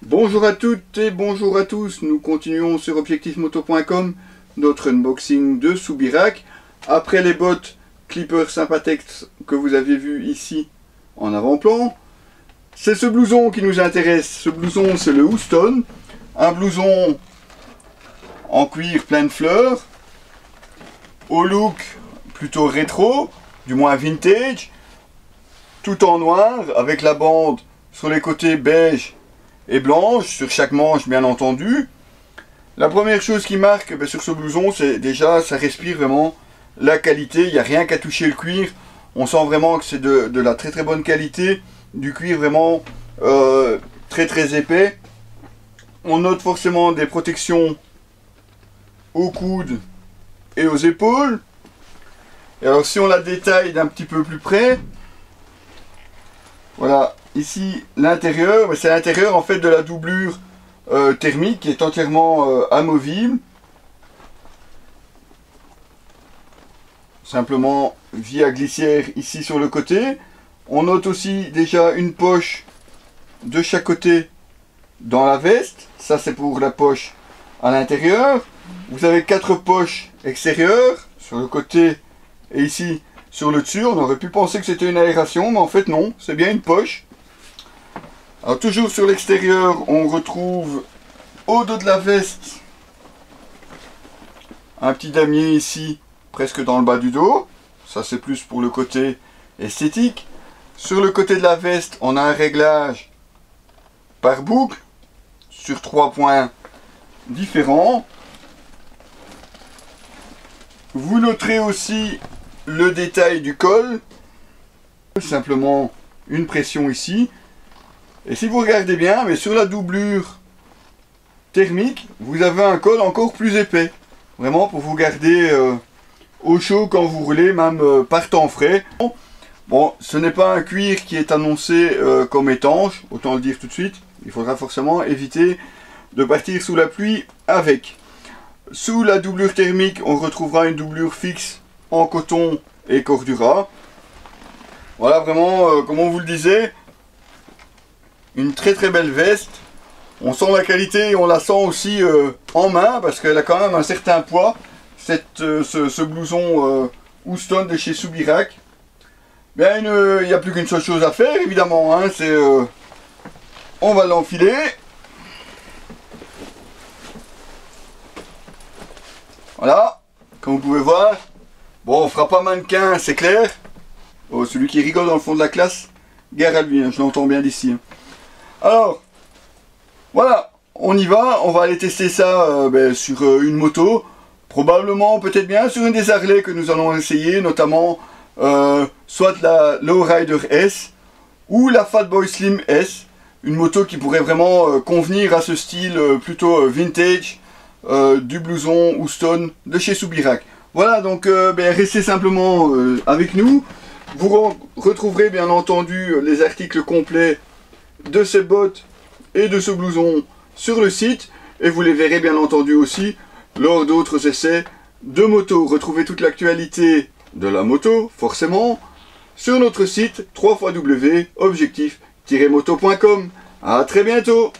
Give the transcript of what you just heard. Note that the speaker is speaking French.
Bonjour à toutes et bonjour à tous, nous continuons sur objectifmoto.com notre unboxing de Soubirac. Après les bottes Clipper Sympatex que vous avez vu ici en avant-plan, c'est ce blouson qui nous intéresse. Ce blouson, c'est le Houston, un blouson en cuir plein de fleurs, au look plutôt rétro, du moins vintage, tout en noir avec la bande sur les côtés beige et blanche, sur chaque manche bien entendu. La première chose qui marque sur ce blouson, c'est déjà ça respire vraiment la qualité. Il n'y a rien qu'à toucher le cuir, on sent vraiment que c'est de la très très bonne qualité, du cuir vraiment très très épais. On note forcément des protections aux coudes et aux épaules. Et alors si on la détaille d'un petit peu plus près, voilà, ici l'intérieur, c'est l'intérieur en fait de la doublure thermique qui est entièrement amovible. Simplement via glissière ici sur le côté. On note aussi déjà une poche de chaque côté dans la veste. Ça c'est pour la poche à l'intérieur. Vous avez 4 poches extérieures sur le côté et ici sur le dessus. On aurait pu penser que c'était une aération, mais en fait non, c'est bien une poche. Alors toujours sur l'extérieur, on retrouve au dos de la veste un petit damier ici, presque dans le bas du dos. Ça c'est plus pour le côté esthétique. Sur le côté de la veste, on a un réglage par boucle sur 3 points différents. Vous noterez aussi le détail du col, simplement une pression ici. Et si vous regardez bien, mais sur la doublure thermique, vous avez un col encore plus épais. Vraiment pour vous garder au chaud quand vous roulez, même par temps frais. Bon, ce n'est pas un cuir qui est annoncé comme étanche, autant le dire tout de suite. Il faudra forcément éviter de partir sous la pluie avec. Sous la doublure thermique, on retrouvera une doublure fixe en coton et cordura. Voilà, vraiment, comme on vous le disait, une très très belle veste. On sent la qualité et on la sent aussi en main parce qu'elle a quand même un certain poids. Ce blouson Houston de chez Soubirac. Bien, il n'y a plus qu'une seule chose à faire évidemment, hein, c'est on va l'enfiler. Voilà, comme vous pouvez voir. Bon, on fera pas mannequin, c'est clair. Oh, celui qui rigole dans le fond de la classe, gare à lui, hein, je l'entends bien d'ici. Hein. Alors, voilà, on y va, on va aller tester ça sur une moto. Probablement, peut-être bien sur une des Harley que nous allons essayer, notamment soit la Lowrider S ou la Fatboy Slim S. Une moto qui pourrait vraiment convenir à ce style plutôt vintage du blouson Houston de chez Soubirac. Voilà, donc restez simplement avec nous. Vous retrouverez bien entendu les articles complets de ces bottes et de ce blouson sur le site. Et vous les verrez bien entendu aussi lors d'autres essais de moto. Retrouvez toute l'actualité de la moto, forcément, sur notre site www.objectif-moto.com. À très bientôt.